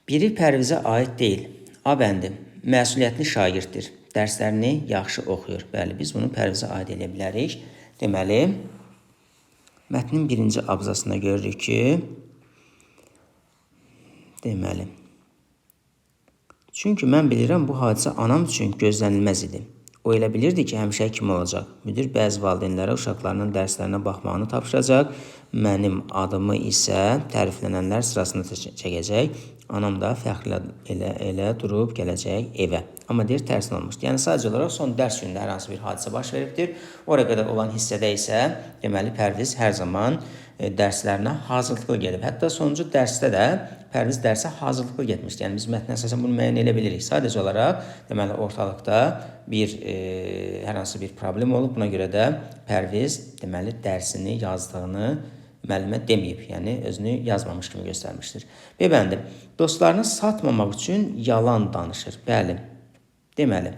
Biri Pərvizə aid deyil. A bəndi. Məsuliyyətli şagirddir. Dərslərini yaxşı oxuyur. Bəli, biz bunu Pərvizə aid edə bilərik. Deməli, mətnin birinci abzasında görürük ki, deməli, çünki mən bilirəm bu hadisə anam üçün gözlənilməz idi. O elə bilirdi ki, həmişə kimi olacaq. Müdir bəzi valideynlərə uşaqlarının dərslərinə baxmağını tapşıracaq. Mənim adımı isə təriflənənlər sırasında çəkəcək. Anam da fəxrlə elə durub gələcək evə. Amma deyir, tərsin olmuşdur. Yəni, sadəcə olaraq son dərs günündə hər hansı bir hadisə baş veribdir. Oraya qədər olan hissədə isə, deməli, Pərviz hər zaman dərslərinə hazırlıqlı gedib. Hətta sonuncu dərsdə də Pərviz dərsə hazırlıqlı getmişdi. Yəni, biz mətnə əsasən bunu müəyyən edə bilirik. Sadəcə olaraq, deməli, ortalıqda hər hansı bir problem olub. Buna görə də Pərviz, deməli, dərsini yazdığını müəllimə deməyib. Yəni, özünü yazmamış kimi göstərmişdir. B bəndi. Dostlarını satmamaq üçün yalan danışır. Bəli, deməli.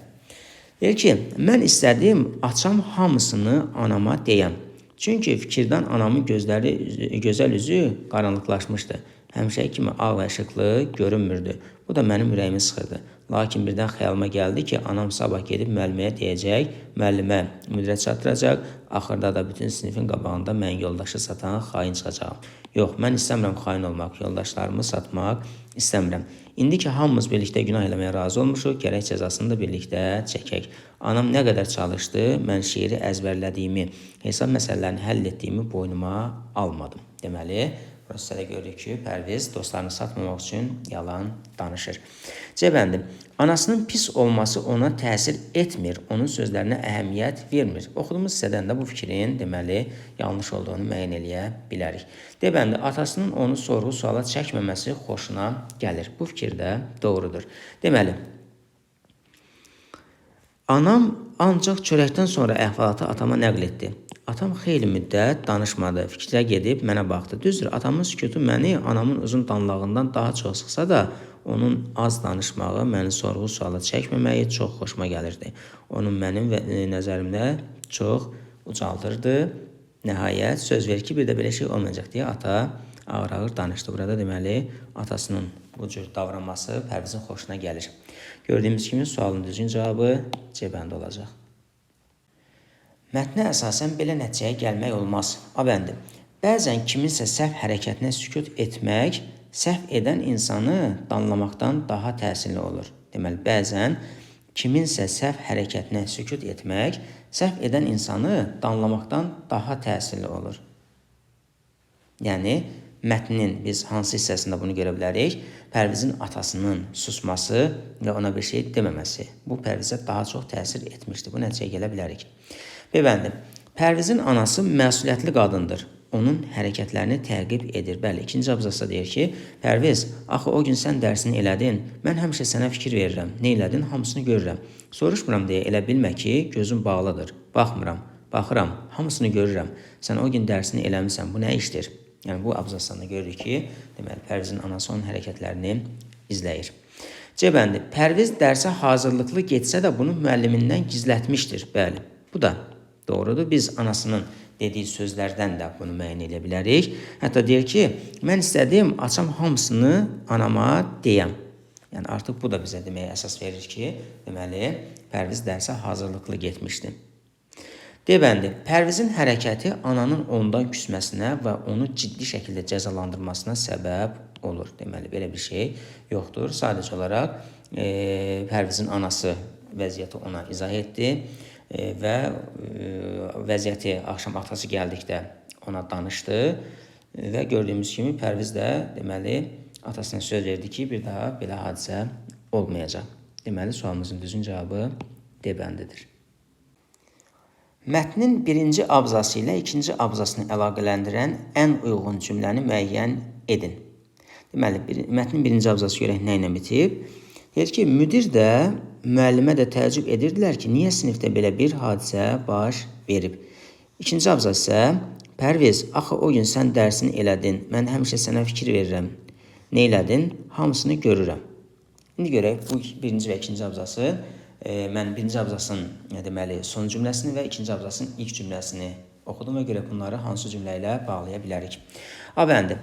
Deyir ki, mən istədim açam hamısını anama deyəm. Çünki fikirdən anamın gözəl üzü qaranlıqlaşmışdı. Həmişə kimi ağ və işıqlı görünmürdü. Bu da mənim ürəyimi sıxırdı. Lakin birdən xəyalıma gəldi ki, anam sabah gedib müəlliməyə deyəcək, müəllimə müdirə çatdıracaq, axırda da bütün sinifin qabağında mən yoldaşı satan xain çıxacağım. Yox, mən istəmirəm xain olmaq, yoldaşlarımı satmaq istəmirəm. İndi ki, hamımız birlikdə günah eləməyə razı olmuşuq, gərək cəzasını da birlikdə çəkək. Anam nə qədər çalışdı, mən şeiri əzbərlədiyimi, hesab məsələlərini həll etdiyimi boynuma almadım. Deməli, prosesdə görürük ki, Pərviz dostlarını satmamaq üçün yalan danışır. C bəndi. Anasının pis olması ona təsir etmir, onun sözlərinə əhəmiyyət vermir. Oxuduğumuz hissədən də bu fikrin, deməli, yanlış olduğunu müəyyən eləyə bilərik. D bəndi. Atasının onu sorğu-suala çəkməməsi xoşuna gəlir. Bu fikir də doğrudur. Deməli, anam ancaq çörəkdən sonra əhvalatı atama nəql etdi. Atam xeyli müddət danışmadı, fikrə gedib mənə baxdı. Düzdür, atamın sükutu məni anamın uzun danlağından daha çox sıxsa da, onun az danışmağı, məni sorğu-suala çəkməməyi çox xoşuma gəlirdi. Onun mənim nəzərimdə çox ucaldırdı. Nəhayət, söz verir ki, bir də belə şey olmayacaq deyə ata ağır-ağır danışdı. Burada deməli, atasının bu cür davranması Pərvizin xoşuna gəlir. Gördüyümüz kimi, sualın düzgün cavabı C bəndi olacaq. Mətnə əsasən belə nəticəyə gəlmək olmaz. A bəndi. Bəzən kiminsə səhv hərəkətinə sükut etmək, səhv edən insanı danlamaqdan daha təsirli olur. Deməli, bəzən kiminsə səhv hərəkətinə sükut etmək, səhv edən insanı danlamaqdan daha təsirli olur. Yəni, mətnin biz hansı hissəsində bunu görə bilərik? Pərvizin atasının susması və ona bir şey deməməsi. Bu, Pərvizə daha çox təsir etmişdir. Bu nəticəyə gələ bilərik. B bəndi. Pərvizin anası məsuliyyətli qadındır. Onun hərəkətlərini təqib edir. Bəli, ikinci abzasda deyir ki, Pərviz, axı o gün sən dərsini elədin, mən həmişə sənə fikir verirəm. Nə elədin? Hamısını görürəm. Soruşmuram deyə elə bilmə ki, gözüm bağlıdır. Baxmıram, baxıram, hamısını görürəm. Sən o gün dərsini eləmisən, bu nə işdir? Yəni, bu abzasında görürük ki, deməli, Pərvizin anası onun hərəkətlərini izləyir. C bəndi. Pərviz dərsə hazırlıqlı getsə də bunu müəllimindən gizlətmişdir. Bəli, bu da doğrudur. Biz anasının dediyi sözlərdən də bunu müəyyən edə bilərik. Hətta deyir ki, mən istədim açam hamısını anama deyəm. Yəni, artıq bu da bizə deməyə əsas verir ki, deməli, Pərviz dərsə hazırlıqlı getmişdi. D bəndi. Pərvizin hərəkəti ananın ondan küsməsinə və onu ciddi şəkildə cəzalandırmasına səbəb olur. Deməli, belə bir şey yoxdur. Sadəcə olaraq Pərvizin anası vəziyyəti ona izah etdi və vəziyyəti axşam atası gəldikdə ona danışdı və gördüyümüz kimi Pərviz də deməli atasına söz verdi ki, bir daha belə hadisə olmayacaq. Deməli, sualımızın düzgün cavabı D bəndidir. Mətnin birinci abzası ilə ikinci abzasını əlaqələndirən ən uyğun cümləni müəyyən edin. Deməli, mətnin birinci abzası görək nə ilə bitib? Deyir ki, müdir də, müəllimə də təəccüb edirdilər ki, niyə sinifdə belə bir hadisə baş verib? İkinci abzas isə, Pərviz, axı o gün sən dərsini elədin, mən həmişə sənə fikir verirəm. Nə elədin? Hamısını görürəm. İndi görək, bu birinci və ikinci abzası, mən birinci abzasın deməli, son cümləsini və ikinci abzasın ilk cümləsini oxudum və görə bunları hansı cümlə ilə bağlaya bilərik. A bəndi.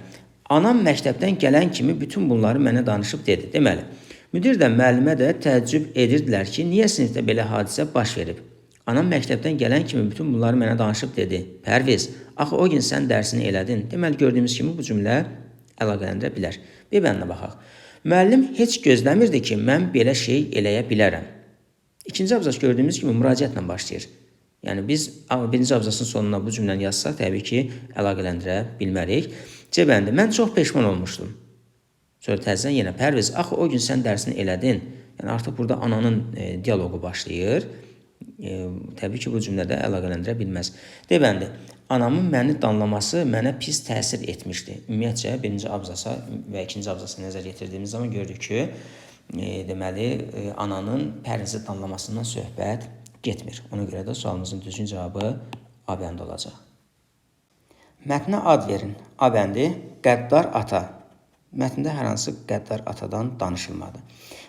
Anam məktəbdən gələn kimi bütün bunları mənə danışıb dedi. Deməli, müdir də, müəllimə də təəccüb edirdilər ki, niyə sinifdə belə hadisə baş verib? Anam məktəbdən gələn kimi bütün bunları mənə danışıb dedi. Pərviz, axı o gün sən dərsini elədin. Deməli, gördüyümüz kimi bu cümlə əlaqələndirə bilər. Bir bəndinə baxaq. Müəllim heç gözləmirdi ki, mən belə şey eləyə bilərəm. İkinci abzas gördüyümüz kimi müraciətlə başlayır. Yəni, biz birinci abzasın sonuna bu cümləni yazsaq, təbii ki, əlaqələndirə bilmərik. C bəndi, mən çox peşman olmuşdum. Sonra təzədən yenə, Pərviz, axı o gün sən dərsini elədin. Yəni, artıq burada ananın diyaloqu başlayır. Təbii ki, bu cümlədə əlaqələndirə bilməz. D bəndi, anamın məni danlaması mənə pis təsir etmişdi. Ümumiyyətcə, birinci abzasa və ikinci abzasa nəzər yetirdiğimiz zaman gördük ki, deməli, ananın Pərvizi danlamasından söhbət getmir. Ona görə də sualımızın düzgün cavabı A bəndi olacaq. Mətnə ad verin. A bəndi, qəddar ata. Mətndə hər hansı qəddar atadan danışılmadı.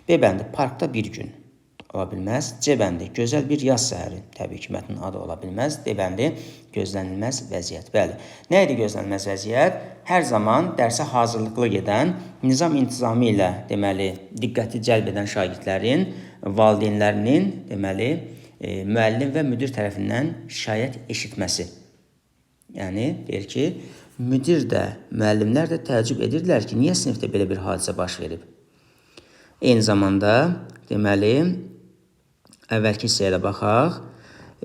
B bəndi, parkda bir gün ola bilməz. C bəndi, gözəl bir yaz səhəri. Təbii ki, mətnin adı ola bilməz. D bəndi, gözlənilməz vəziyyət. Bəli, nə idi gözlənilməz vəziyyət? Hər zaman dərsə hazırlıqlı gedən, nizam-intizamı ilə deməli, diqqəti cəlb edən şagirdlərin, valideynlərinin deməli, müəllim və müdir tərəfindən şikayət eşitməsi. Yəni, deyir ki, müdir də, müəllimlər də təəccüb edirdilər ki, niyə sinifdə belə bir hadisə baş verib? Eyni zamanda, deməli, əvvəlki hissəyə də baxaq.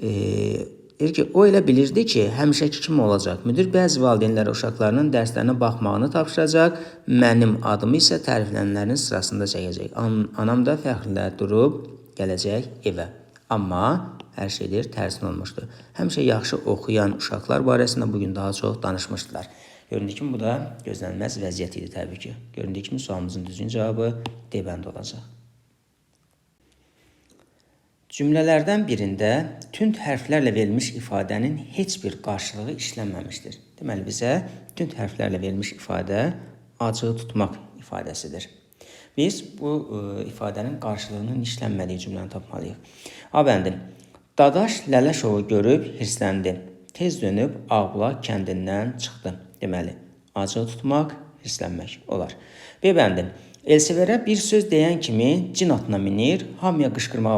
Deyir ki, o elə bilirdi ki, həmişəki kimi olacaq. Müdir bəzi valideynlərə uşaqlarının dərslərinə baxmağını tapşıracaq, mənim adımı isə təriflənənlərin sırasında çəkəcək. Anam da fəxrlə durub gələcək evə. Amma hər şeydir tərsin olmuşdu. Həmişə yaxşı oxuyan uşaqlar barəsində bugün daha çox danışmışdılar. Göründüyü kimi bu da gözlənilməz vəziyyət idi təbii ki. Göründüyü kimi sualımızın düzgün cavabı D bəndi olacaq. Cümlələrdən birində tünd hərflərlə verilmiş ifadənin heç bir qarşılığı işlənməmişdir. Deməli, bizə tünd hərflərlə verilmiş ifadə acığı tutmaq ifadəsidir. Biz bu ifadənin qarşılığının işlənmədiyi cümləni tapmalıyıq. A bəndi, Dadaş Lələşovu görüb hirsləndi. Tez dönüb Ağbulaq kəndindən çıxdı. Deməli, acığı tutmaq, hirslənmək olar. B bəndi, Elsəvərə bir söz deyən kimi cin atına minir, hamıya qışqırmağa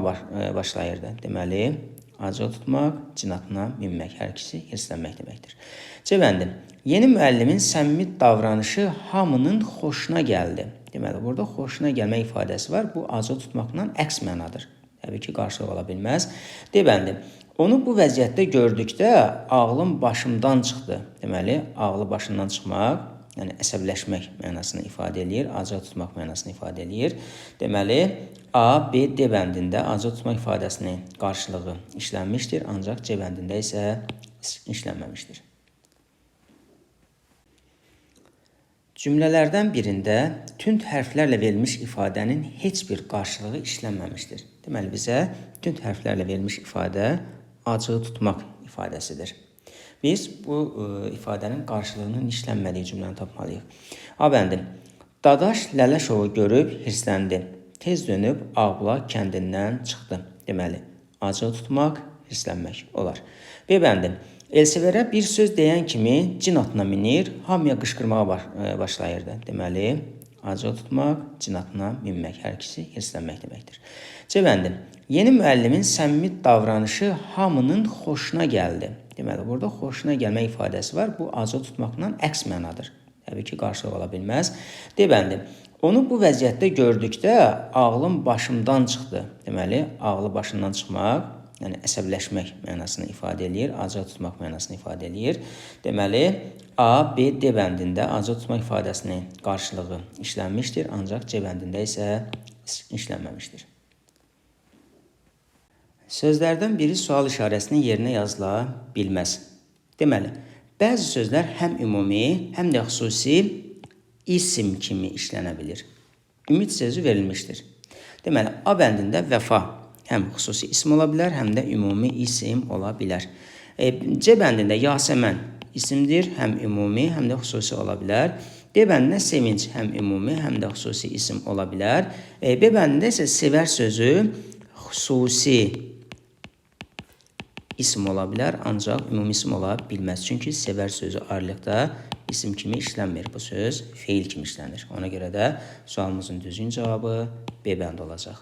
başlayırdı. Deməli, acığı tutmaq, cin atına minmək, hər ikisi hirslənmək deməkdir. C bəndi, yeni müəllimin səmimi davranışı hamının xoşuna gəldi. Deməli, burada xoşuna gəlmək ifadəsi var. Bu, acığı tutmaqla əks mənadır. Təbii ki, qarşılıq ola bilməz. D bəndi, onu bu vəziyyətdə gördükdə ağlım başımdan çıxdı. Deməli, ağlı başından çıxmaq, yəni əsəbləşmək mənasını ifadə edir, acığı tutmaq mənasını ifadə edir. Deməli, A, B, D bəndində acığı tutmaq ifadəsinin qarşılığı işlənmişdir, ancaq C bəndində isə işlənməmişdir. Cümlələrdən birində tünd hərflərlə verilmiş ifadənin heç bir qarşılığı işlənməmişdir. Deməli, bizə tünd hərflərlə verilmiş ifadə acığı tutmaq ifadəsidir. Biz bu ifadənin qarşılığının işlənmədiyi cümləni tapmalıyıq. A bəndi, Dadaş Lələşovu görüb hirsləndi. Tez dönüb Ağbulaq kəndindən çıxdı. Deməli, acığı tutmaq, hirslənmək olar. B bəndi, Elsəvərə bir söz deyən kimi cin atına minir, hamıya qışqırmağa başlayırdı. Deməli, acığı tutmaq, cin atına minmək, hər ikisi hirslənmək deməkdir. C bəndi, yeni müəllimin səmimi davranışı hamının xoşuna gəldi. Deməli, burada xoşuna gəlmək ifadəsi var. Bu, acığı tutmaqla əks mənadır. Təbii ki, qarşılıq ola bilməz. D bəndi, onu bu vəziyyətdə gördükdə ağlım başımdan çıxdı. Deməli, ağlı başından çıxmaq, yəni əsəbləşmək mənasını ifadə edir, acığı tutmaq mənasını ifadə edir. Deməli, A, B, D bəndində acığı tutmaq ifadəsinin qarşılığı işlənmişdir, ancaq C bəndində isə işlənməmişdir. Sözlərdən biri sual işarəsinin yerinə yazıla bilməz. Deməli, bəzi sözlər həm ümumi, həm də xüsusi isim kimi işlənə bilir. Ümid sözü verilmişdir. Deməli, A bəndində vəfa həm xüsusi isim ola bilər, həm də ümumi isim ola bilər. C bəndində Yasəmən isimdir, həm ümumi, həm də xüsusi ola bilər. D bəndində sevinç həm ümumi, həm də xüsusi isim ola bilər. B bəndində isə sevər sözü xüsusi isim ola bilər, ancaq ümumi isim ola bilməz. Çünki sevər sözü ayrılıqda isim kimi işlənmir. Bu söz feil kimi işlənir. Ona görə də sualımızın düzgün cavabı B bəndi olacaq.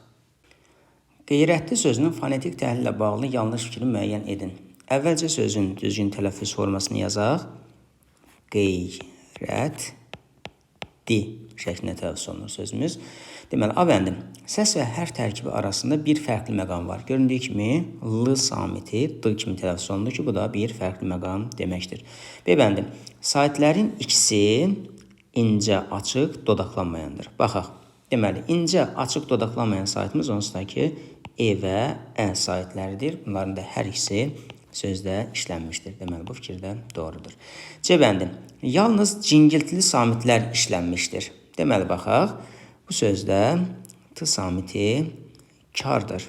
Qeyrətli sözünün fonetik təhlillə bağlı yanlış fikri müəyyən edin. Əvvəlcə sözün düzgün tələffüz formasını yazaq. Qeyrətli şəklində tələffüz olunur sözümüz. Deməli, A bəndi. Səs və hərf tərkibi arasında bir fərqli məqam var. Göründüyü kimi, L samiti D kimi tələffüz olunur ki, bu da bir fərqli məqam deməkdir. B bəndi. Saitlərin ikisi incə, açıq, dodaqlanmayandır. Baxaq. Deməli, incə, açıq, dodaqlanmayan saitimiz onsuz da ki, E və Ə saitləridir. Bunların da hər ikisi sözdə işlənmişdir. Deməli, bu fikir də doğrudur. C bəndi. Yalnız cingiltili samitlər işlənmişdir. Deməli, baxaq. Bu sözdə T samiti kardır.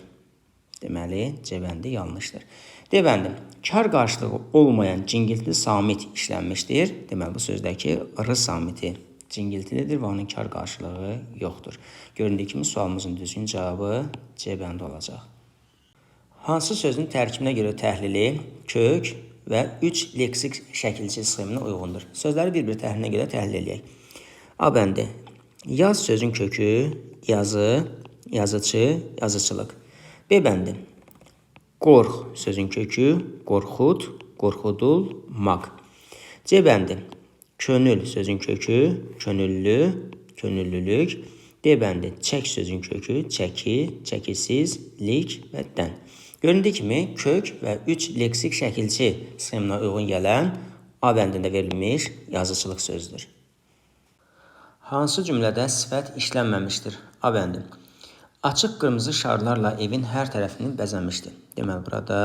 Deməli, C bəndi yanlışdır. D bəndi. Kar qarşılığı olmayan cingiltili samit işlənmişdir. Deməli, bu sözdəki R samiti cingiltilidir və onun kar qarşılığı yoxdur. Göründüyü kimi sualımızın düzgün cavabı C bəndi olacaq. Hansı sözün tərkibinə görə təhlili kök və 3 leksik şəkilçi sxeminə uyğundur? Sözləri bir-bir təhlilinə görə təhlil edək. A bəndi. Yaz sözün kökü, yazı, yazıcı, yazıçılıq. B bəndi. Qorx sözün kökü, qorxud, qorxudul, maq. C bəndi. Könül sözün kökü, könüllü, könüllülük. D bəndi. Çək sözün kökü, çəki, çəkisizlik və dən. Göründüyü kimi, kök və 3 leksik şəkilçi sxeminə uyğun gələn A bəndində verilmiş yazıçılıq sözdür. Hansı cümlədə sifət işlənməmişdir? A bəndi. Açıq qırmızı şarlarla evin hər tərəfini bəzəmişdi. Deməli, burada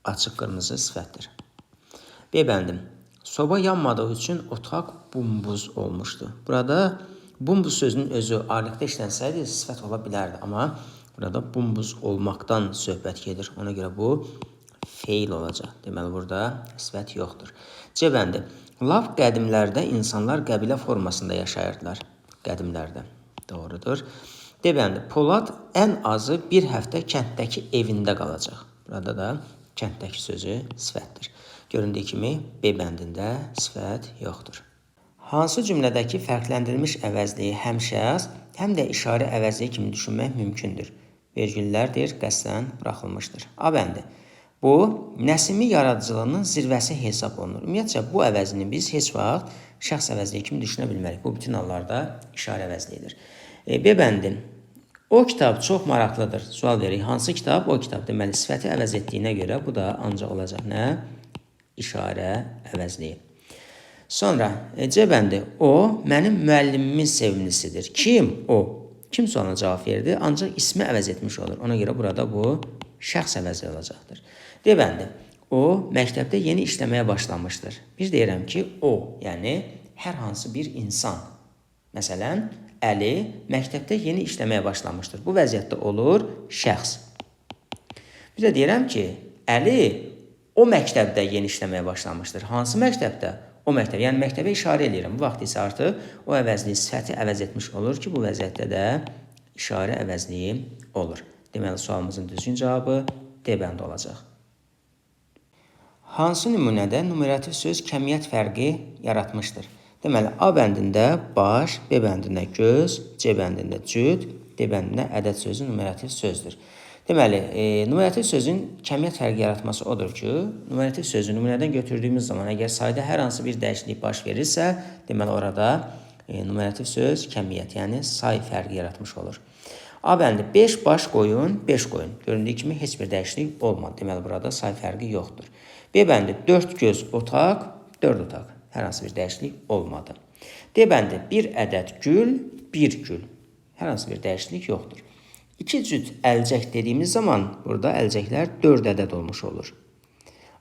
açıq qırmızı sifətdir. B bəndi. Soba yanmadığı üçün otaq bumbuz olmuşdu. Burada bumbuz sözünün özü ayrıqda işlənsəydi sifət ola bilərdi. Amma burada bumbuz olmaqdan söhbət gedir. Ona görə bu feil olacaq. Deməli, burada sifət yoxdur. C bəndi. Lap qədimlərdə insanlar qəbilə formasında yaşayırdılar. Qədimlərdə. Doğrudur. D bəndi. Polad ən azı bir həftə kənddəki evində qalacaq. Burada da kənddəki sözü sifətdir. Göründüyü kimi B bəndində sifət yoxdur. Hansı cümlədəki fərqləndirilmiş əvəzliyi həm şəxs, həm də işarə əvəzliyi kimi düşünmək mümkündür? Vergüllərdir, qəsdən buraxılmışdır. A bəndi. Bu, Nəsimi yaradıcılığının zirvəsi hesab olunur. Ümumiyyətcə, bu əvəzini biz heç vaxt şəxs əvəzliyi kimi düşünə bilmərik. Bu, bütün hallarda işarə əvəzliyidir. B bəndi. O kitab çox maraqlıdır. Sual veririk. Hansı kitab? O kitab. Deməli, sifəti əvəz etdiyinə görə bu da ancaq olacaq nə? İşarə əvəzliyi. Sonra, C bəndi. O, mənim müəllimimin sevimlisidir. Kim? O. Kim sualına cavab verdi? Ancaq ismi əvəz etmiş olur. Ona görə burada bu şəxs əvəzi olacaqdır. D bəndi. O, məktəbdə yeni işləməyə başlamışdır. Biz deyirəm ki, o, yəni hər hansı bir insan. Məsələn, Əli məktəbdə yeni işləməyə başlamışdır. Bu vəziyyətdə olur şəxs. Bir də deyirəm ki, Əli o məktəbdə yeni işləməyə başlamışdır. Hansı məktəbdə? O məktəb. Yəni məktəbə işarə edirəm. Bu vaxt isə artıq o əvəzliyi sifəti əvəz etmiş olur ki, bu vəziyyətdə də işarə əvəzliyi olur. Deməli, sualımızın düzgün cavabı D bəndi olacaq. Hansı nümunədə numerativ söz kəmiyyət fərqi yaratmışdır? Deməli, A bəndində baş, B bəndində göz, C bəndində cüt, D bəndində ədəd sözü numerativ sözdür. Deməli, numerativ sözün kəmiyyət fərqi yaratması odur ki, numerativ sözü nümunədən götürdüyümüz zaman əgər sayda hər hansı bir dəyişiklik baş verirsə, deməli, orada numerativ söz kəmiyyət, yəni say fərqi yaratmış olur. A bəndi 5 baş qoyun, 5 qoyun. Göründüyü kimi heç bir dəyişiklik olmadı. Deməli, burada say fərqi yoxdur. B bəndi 4 göz otaq, 4 otaq. Hər hansı bir dəyişiklik olmadı. D bəndi 1 ədəd gül, 1 gül. Hər hansı bir dəyişiklik yoxdur. 2 cüt əlcək dediyimiz zaman burada əlcəklər 4 ədəd olmuş olur.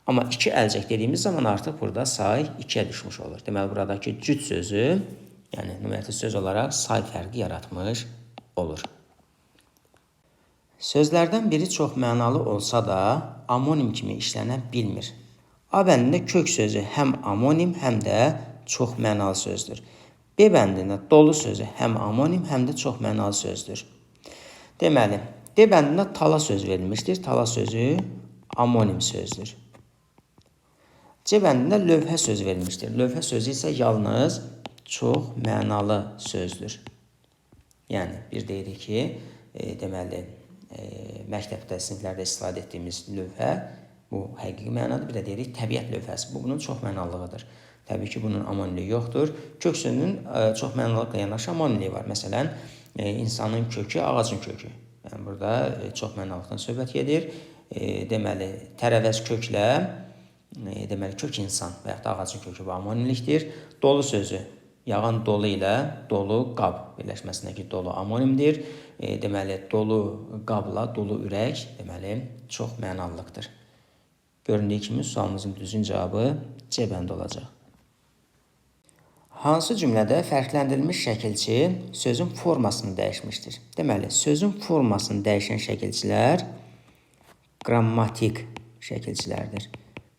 Amma 2 əlcək dediyimiz zaman artıq burada say 2-yə düşmüş olur. Deməli, buradakı cüt sözü, yəni numerativ söz olaraq say fərqi yaratmış olur. Sözlərdən biri çox mənalı olsa da, amonim kimi işlənə bilmir. A bəndində kök sözü həm amonim, həm də çox mənalı sözdür. B bəndində dolu sözü həm amonim, həm də çox mənalı sözdür. Deməli, D bəndində tala söz verilmişdir. Tala sözü amonim sözdür. C bəndində lövhə sözü verilmişdir. Lövhə sözü isə yalnız çox mənalı sözdür. Yəni, bir deyirik ki, deməli, məktəbdə, siniflərdə istifadə etdiyimiz lövhə, bu həqiqi mənadır. Bir də deyirik təbiət lövhəsi. Bu, bunun çox mənalılığıdır. Təbii ki, bunun amoniliyi yoxdur. Kök sözünün çox mənalıqla yanaşı amoniliyi var. Məsələn, insanın kökü, ağacın kökü. Yəni, burada çox mənalıqdan söhbət gedir. Deməli, tərəvəz köklə, deməli, kök insan və yaxud da ağacın kökü bu amonilikdir. Dolu sözü, yağan dolu ilə dolu qab birləşməsindəki dolu amonimdir. Deməli, dolu qabla dolu ürək, deməli, çox mənalıqdır. Göründüyü kimi sualımızın düzgün cavabı C bəndi olacaq. Hansı cümlədə fərqləndirilmiş şəkilçi sözün formasını dəyişmişdir? Deməli, sözün formasını dəyişən şəkilçilər qrammatik şəkilçilərdir.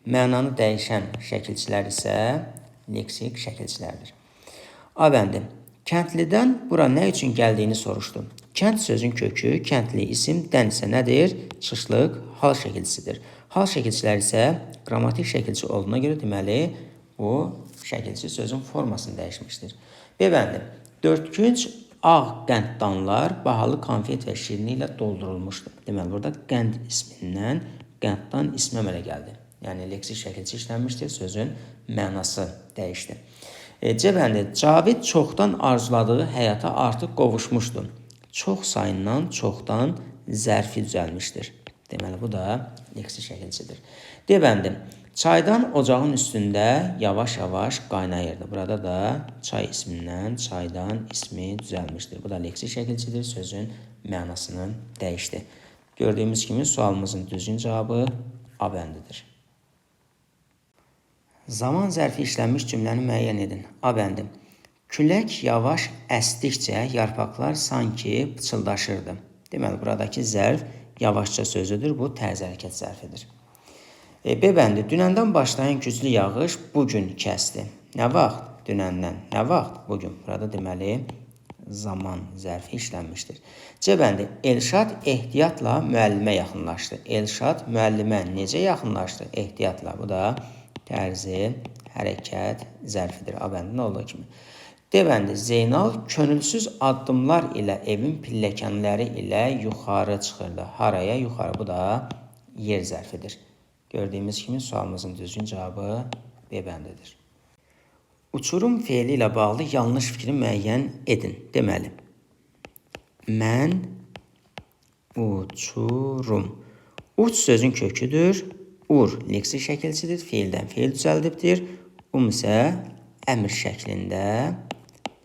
Mənanı dəyişən şəkilçilər isə leksik şəkilçilərdir. A bəndi. Kəndlidən bura nə üçün gəldiyini soruşdu. Kənd sözün kökü, kəndli isim, dən isə nədir? Çıxışlıq, hal şəkilçisidir. Hal şəkilçilər isə qrammatik şəkilçi olduğuna görə deməli, bu şəkilçi sözün formasını dəyişmişdir. B bəndi. Dördkünc ağ qənddanlar bahalı konfet və şirini ilə doldurulmuşdur. Deməli, burada qənd ismindən qənddan ismi əmələ gəldi. Yəni, leksik şəkilçi işlənmişdir, sözün mənası dəyişdi. C bəndi. Cavid çoxdan arzuladığı həyata artıq qovuşmuşdur. Çox sayından çoxdan zərfi düzəlmişdir. Deməli, bu da leksik şəkilçidir. D bəndi. Çaydan ocağın üstündə yavaş-yavaş qaynayırdı. Burada da çay ismindən çaydan ismi düzəlmişdir. Bu da leksik şəkilçidir, sözün mənasını dəyişdi. Gördüyümüz kimi sualımızın düzgün cavabı A bəndidir. Zaman zərfi işlənmiş cümləni müəyyən edin. A bəndi. Külək yavaş əsdikcə yarpaqlar sanki pıçıldaşırdı. Deməli, buradakı zərf yavaşça sözüdür. Bu tərz hərəkət zərfidir. B bəndi. Dünəndən başlayan güclü yağış bugün kəsdi. Nə vaxt? Dünəndən. Nə vaxt? Bugün. Burada deməli zaman zərfi işlənmişdir. C bəndi. Elşad ehtiyatla müəllimə yaxınlaşdı. Elşad müəllimə necə yaxınlaşdı? Ehtiyatla. Bu da tərzi hərəkət zərfidir. A bəndində olduğu kimi. D bəndi. Zeynal könülsüz addımlar ilə evin pilləkənləri ilə yuxarı çıxırdı. Haraya? Yuxarı. Bu da yer zərfidir. Gördüyümüz kimi sualımızın düzgün cavabı B bəndidir. Uçurum feili ilə bağlı yanlış fikri müəyyən edin. Deməli, mən uçurum. Uç sözün köküdür. Ur leksik şəkilçidir. Feildən feil düzəldibdir. isə əmr şəklində,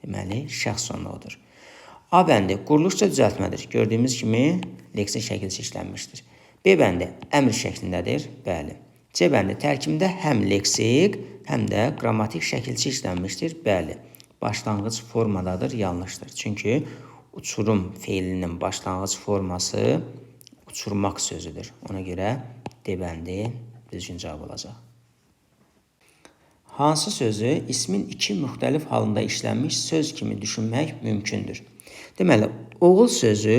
deməli, şəxs sonluğudur. A bəndi quruluşca düzəltmədir. Gördüyümüz kimi leksik şəkilçi işlənmişdir. B bəndi əmr şəklindədir. Bəli. C bəndi tərkibində həm leksik, həm də qrammatik şəkilçi işlənmişdir. Bəli. Başlanğıc formadadır. Yanlışdır. Çünki uçurum feilinin başlanğıc forması uçurmaq sözüdür. Ona görə D bəndi düzgün cavab olacaq. Hansı sözü ismin iki müxtəlif halında işlənmiş söz kimi düşünmək mümkündür? Deməli, oğul sözü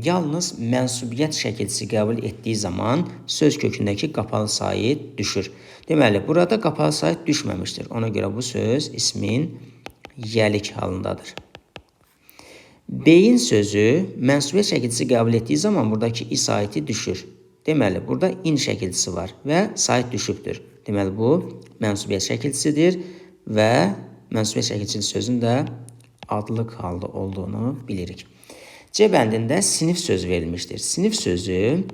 yalnız mənsubiyyət şəkilçisi qəbul etdiyi zaman söz kökündəki qapalı sait düşür. Deməli, burada qapalı sait düşməmişdir. Ona görə bu söz ismin yəlik halındadır. Beyin sözü mənsubiyyət şəkilçisi qəbul etdiyi zaman buradakı i saiti düşür. Deməli, burada in şəkilçisi var və sait düşübdür. Deməli, bu mənsubiyyət şəkilçisidir və mənsubiyyət şəkilçili sözün də adlıq halda olduğunu bilirik. C bəndində sinif sözü verilmişdir. Sinif sözü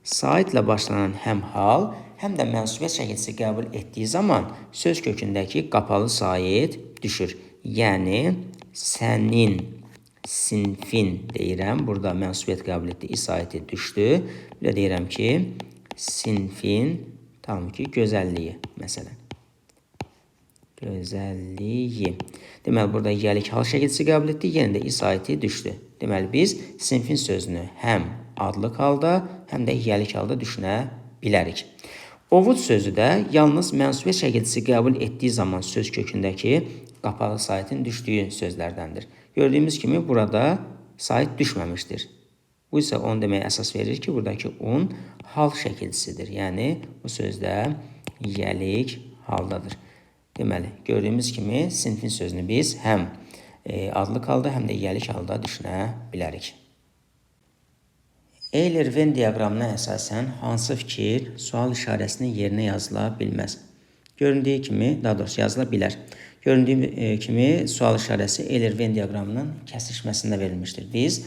saitlə başlanan həm hal, həm də mənsubiyyət şəkilçisi qəbul etdiyi zaman söz kökündəki qapalı sait düşür. Yəni, sənin, sinfin deyirəm. Burada mənsubiyyət qəbul etdiyi i saiti düşdü. Bir də deyirəm ki, sinfin, tamam ki, gözəlliyi, məsələn. Gözəlliyi. Deməli, burada yəlik hal şəkilçisi qəbul etdik, yenə də i saiti düşdü. Deməli, biz sinfin sözünü həm adlıq halda, həm də yəlik halda düşünə bilərik. Ovuc sözü də yalnız mənsubiyyət şəkilçisi qəbul etdiyi zaman söz kökündəki qapalı saitin düşdüyü sözlərdəndir. Gördüyümüz kimi burada sait düşməmişdir. Bu isə onu deməyə əsas verir ki, buradakı un hal şəkilçisidir. Yəni, bu sözdə yəlik haldadır. Deməli, gördüyümüz kimi sinfin sözünü biz həm adlıq halda, həm də yiyəlik halda düşünə bilərik. Euler-Venn diaqramına əsasən hansı fikir sual işarəsinin yerinə yazıla bilməz? Göründüyü kimi, daha doğrusu yazıla bilər. Göründüyü kimi sual işarəsi Euler-Venn diaqramının kəsişməsində verilmişdir. Biz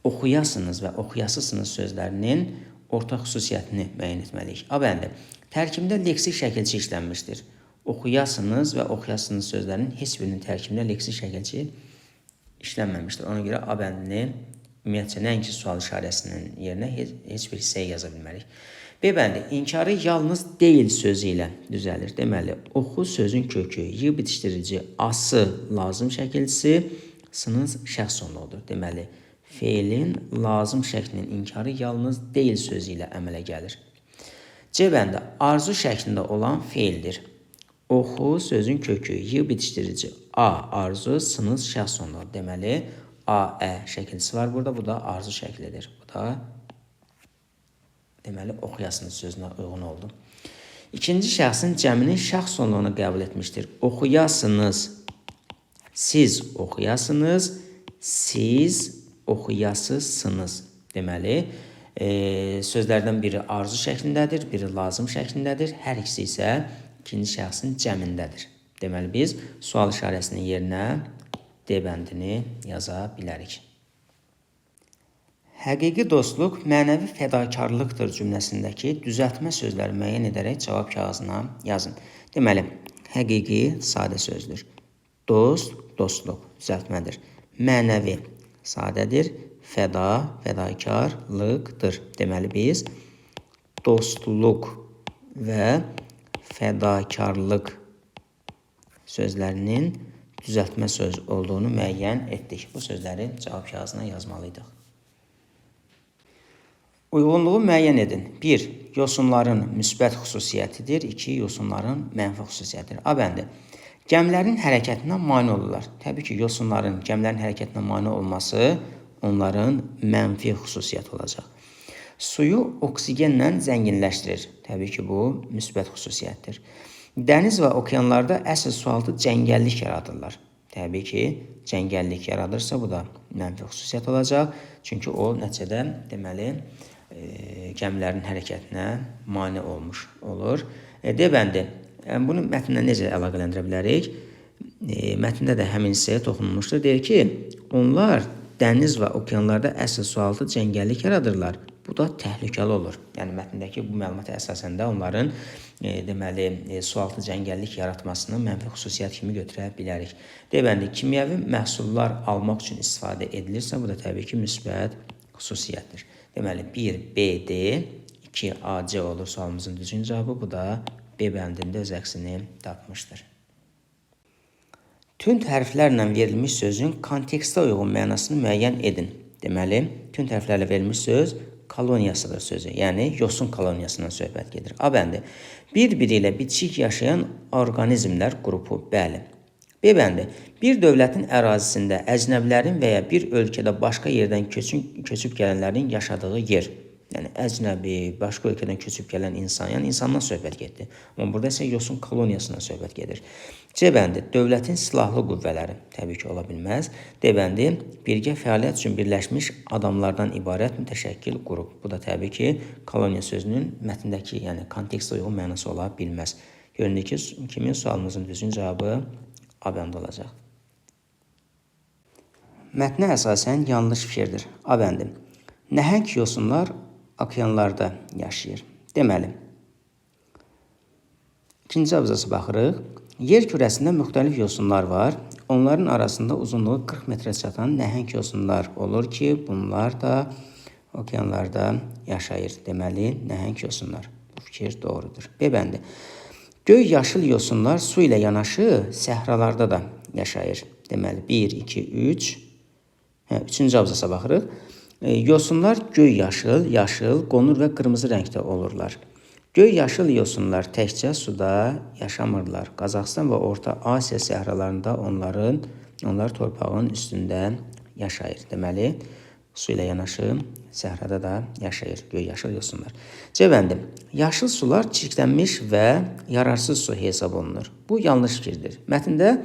oxuyasınız və oxuyasısınız sözlərinin ortaq xüsusiyyətini müəyyən etməliyik. A bəndi, tərkibində leksik şəkilçi işlənmişdir. Oxuyasınız və oxuyasınız sözlərinin heç birinin tərkibində leksik şəkilçi işlənməmişdir. Ona görə A bəndini ümumiyyətcə nəinki sual işarəsinin yerinə heç bir hissəyə yaza bilmərik. B bəndi, inkarı yalnız deyil sözü ilə düzəlir. Deməli, oxu sözün kökü, y bitişdirici, ası lazım şəkilçisi, sınız şəxs sonluğudur. Deməli, feilin lazım şəklinin inkarı yalnız deyil sözü ilə əmələ gəlir. C bəndi, arzu şəklində olan feildir. Oxu sözün kökü, y bitişdirici, a arzu, sınız şəxs sonluğu. Deməli, a, ə şəkilçisi var burada, bu da arzu şəklidir. Bu da deməli, oxuyasınız sözünə uyğun oldu. İkinci şəxsin cəminin şəxs sonluğunu qəbul etmişdir. Oxuyasınız, siz oxuyasınız, siz oxuyasısınız. Deməli, sözlərdən biri arzu şəklindədir, biri lazım şəklindədir. Hər ikisi isə ikinci şəxsin cəmindədir. Deməli, biz sual işarəsinin yerinə D bəndini yaza bilərik. Həqiqi dostluq mənəvi fədakarlıqdır cümləsindəki düzəltmə sözləri müəyyən edərək cavab kağızına yazın. Deməli, həqiqi sadə sözdür. Dost, dostluq düzəltmədir. Mənəvi sadədir. Fəda, fədakarlıqdır. Deməli, biz dostluq və fədakarlıq sözlərinin düzəltmə söz olduğunu müəyyən etdik. Bu sözləri cavab kağızına yazmalıydıq. Uyğunluğu müəyyən edin. 1. Yosunların müsbət xüsusiyyətidir. 2. Yosunların mənfi xüsusiyyətidir. A bəndi. Gəmilərin hərəkətinə mane olurlar. Təbii ki, yosunların gəmilərin hərəkətinə mane olması onların mənfi xüsusiyyət olacaq. Suyu oksigenlə zənginləşdirir. Təbii ki, bu müsbət xüsusiyyətdir. Dəniz və okeanlarda əsl sualtı cəngəllik yaradırlar. Təbii ki, cəngəllik yaradırsa, bu da mənfi xüsusiyyət olacaq. Çünki o nəticədə deməli gəmilərin hərəkətinə mane olmuş olur. D bəndi. Bunu mətnlə necə əlaqələndirə bilərik? Mətndə də həmin hissəyə toxunulmuşdur. Deyir ki, onlar dəniz və okeanlarda əsl sualtı cəngəllik yaradırlar. Bu da təhlükəli olur. Yəni, mətndəki bu məlumata əsasən də onların deməli, sualtı cəngəllik yaratmasını mənfi xüsusiyyət kimi götürə bilərik. D bəndi. Kimyəvi məhsullar almaq üçün istifadə edilirsə, bu da təbii ki, müsbət xüsusiyyətdir. Deməli, 1 BD, 2 AC olur sualımızın düzgün cavabı. Bu da B bəndində öz əksini tapmışdır. Tünd hərflərlə verilmiş sözün kontekstə uyğun mənasını müəyyən edin. Deməli, tünd hərflərlə verilmiş söz koloniyasıdır sözü. Yəni, yosun koloniyasından söhbət gedir. A bəndi. Bir-biri ilə bitişik yaşayan orqanizmlər qrupu. Bəli. B bəndi. Bir dövlətin ərazisində əcnəbilərin və ya bir ölkədə başqa yerdən köçüb gələnlərin yaşadığı yer. Yəni, əcnəbi, başqa ölkədən köçüb gələn insan, yəni insandan söhbət getdi. Amma burada isə yosun koloniyasından söhbət gedir. C bəndi. Dövlətin silahlı qüvvələri. Təbii ki, ola bilməz. D bəndi. Birgə fəaliyyət üçün birləşmiş adamlardan ibarət mütəşəkkil qrup. Bu da təbii ki, koloniya sözünün mətndəki, yəni kontekstə uyğun mənası ola bilməz. Göründüyü kimi sualımızın düzgün cavabı A bəndi olacaq. Mətnə əsasən yanlış fikirdir. A bəndi. Nəhəng yosunlar okeanlarda yaşayır. Deməli, ikinci abzasa baxırıq. Yer kürəsində müxtəlif yosunlar var. Onların arasında uzunluğu 40 metrə çatan nəhəng yosunlar olur ki, bunlar da okeanlarda yaşayır. Deməli, nəhəng yosunlar. Bu fikir doğrudur. B bəndi. Göy yaşıl yosunlar su ilə yanaşı səhralarda da yaşayır. Deməli, 1, 2, 3. Üçüncü abzasa baxırıq. Yosunlar göy yaşıl, qonur və qırmızı rəngdə olurlar. Göy yaşıl yosunlar təkcə suda yaşamırlar. Qazaxıstan və Orta Asiya səhralarında onlar torpağın üstündə yaşayır. Deməli, su ilə yanaşı səhrada da yaşayır göyyaşıl yosunlar. C bəndi. Yaşıl sular çirklənmiş və yararsız su hesab olunur. Bu yanlış fikirdir. Mətndə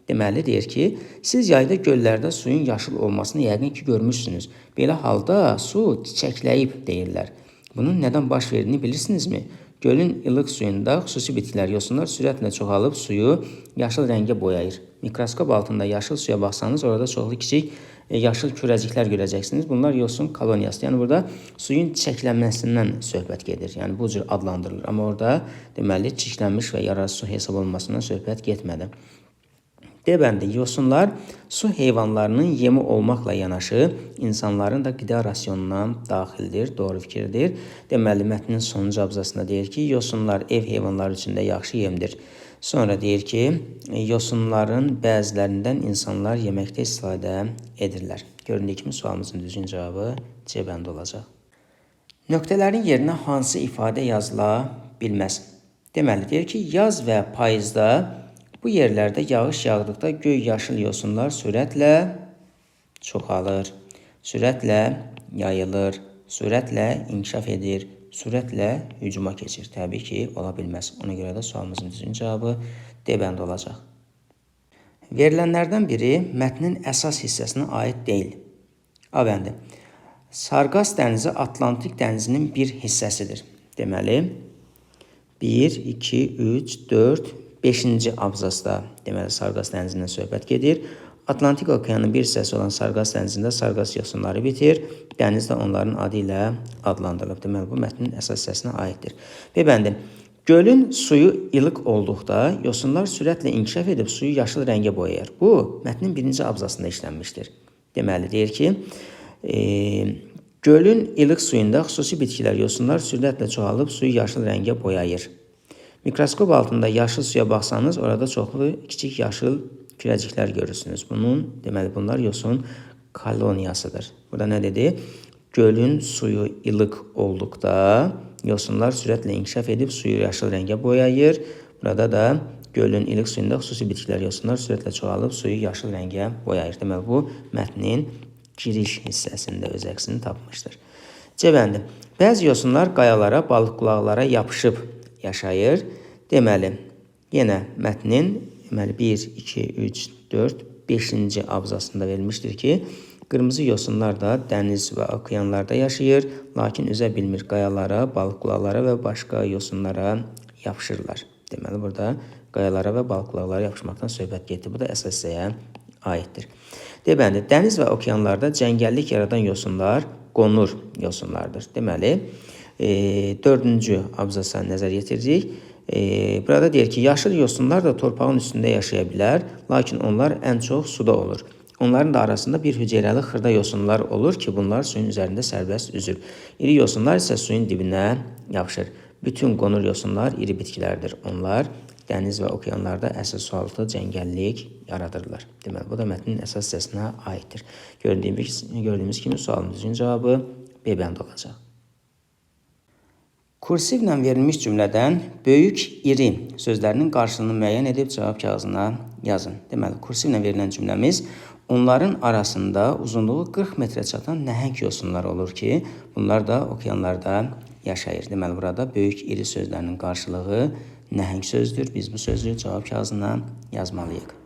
deməli deyir ki, siz yayda göllərdə suyun yaşıl olmasını yəqin ki görmüşsünüz. Belə halda su çiçəkləyib deyirlər. Bunun nədən baş verdiğini bilirsinizmi? Gölün ilıq suyunda xüsusi bitkilər, yosunlar sürətlə çoxalıb suyu yaşıl rəngə boyayır. Mikroskop altında yaşıl suya baxsanız orada çoxlu kiçik yaşıl kürəciklər görəcəksiniz. Bunlar yosun koloniyası. Yəni burada suyun çiçəklənməsindən söhbət gedir. Yəni bu cür adlandırılır. Amma orada deməli çirklənmiş və yararsız su hesab olunmasından söhbət getmədi. D bəndi. Yosunlar su heyvanlarının yemi olmaqla yanaşı insanların da qida rasionuna daxildir. Doğru fikirdir. Deməli mətnin sonuncu abzasında deyir ki, yosunlar ev heyvanları üçün də yaxşı yemdir. Sonra deyir ki, yosunların bəzilərindən insanlar yeməkdə istifadə edirlər. Göründüyü kimi sualımızın düzgün cavabı C bəndi olacaq. Nöqtələrin yerinə hansı ifadə yazıla bilməz? Deməli deyir ki, yaz və payızda bu yerlərdə yağış yağdıqda göy yaşıl yosunlar sürətlə çoxalır, sürətlə yayılır, sürətlə inkişaf edir, sürətlə hücuma keçir. Təbii ki, ola bilməz. Ona görə də sualımızın düzgün cavabı D bəndi olacaq. Verilənlərdən biri mətnin əsas hissəsinə aid deyil. A bəndi. Sarqas dənizi Atlantik dənizinin bir hissəsidir. Deməli, 1, 2, 3, 4, 5-ci abzasda deməli Sarqas dənizindən söhbət gedir. Atlantik okeanının bir hissəsi olan Sarqas dənizində Sarqas yosunları bitir. Dəniz də onların adı ilə adlandırılıb. Deməli bu mətnin əsas hissəsinə aiddir. B bəndi. Gölün suyu ilıq olduqda yosunlar sürətlə inkişaf edib suyu yaşıl rəngə boyayır. Bu mətnin 1-ci abzasında işlənmişdir. Deməli deyir ki, gölün ilıq suyunda xüsusi bitkilər, yosunlar sürətlə çoxalıb suyu yaşıl rəngə boyayır. Mikroskop altında yaşıl suya baxsanız orada çoxlu kiçik yaşıl kürəciklər görürsünüz. Deməli bunlar yosun koloniyasıdır. Burada nə dedi? Gölün suyu ilıq olduqda yosunlar sürətlə inkişaf edib suyu yaşıl rəngə boyayır. Burada da gölün ilıq suyunda xüsusi bitkilər, yosunlar sürətlə çoxalıb suyu yaşıl rəngə boyayır. Deməli bu mətnin giriş hissəsində öz əksini tapmışdır. C bəndi. Bəzi yosunlar qayalara, balıq qulaqlara yapışıb yaşayır. Deməli, yenə mətnin 1, 2, 3, 4, 5-ci abzasında verilmişdir ki, qırmızı yosunlar da dəniz və okeanlarda yaşayır, lakin üzə bilmir qayalara, balıq qulaqlara və başqa yosunlara yapışırlar. Deməli, burada qayalara və balıq qulaqlara yapışmaqdan söhbət getdi. Bu da əsas hissəyə aiddir. Deməli, dəniz və okeanlarda cəngəllik yaradan yosunlar qonur yosunlardır. Deməli, 4-cü abzasa nəzər yetiririk. Burada deyir ki, yaşıl yosunlar da torpağın üstündə yaşaya bilər, lakin onlar ən çox suda olur. Onların da arasında bir hüceyrəli xırda yosunlar olur ki, bunlar suyun üzərində sərbəst üzür. İri yosunlar isə suyun dibinə yapışır. Bütün qonur yosunlar iri bitkilərdir. Onlar dəniz və okeanlarda əsas sualtı cəngəllik yaradırlar. Deməli, bu da mətnin əsas hissəsinə aiddir. Gördüyümüz kimi sualın düzgün cavabı B bəndi olacaq. Kursivlə verilmiş cümlədən böyük, iri sözlərinin qarşılığını müəyyən edib cavab kağızına yazın. Deməli, kursivlə verilən cümləmiz onların arasında uzunluğu 40 metrə çatan nəhəng yosunlar olur ki, bunlar da okeanlarda yaşayır. Deməli, burada böyük, iri sözlərinin qarşılığı nəhəng sözdür. Biz bu sözü cavab kağızına yazmalıyıq.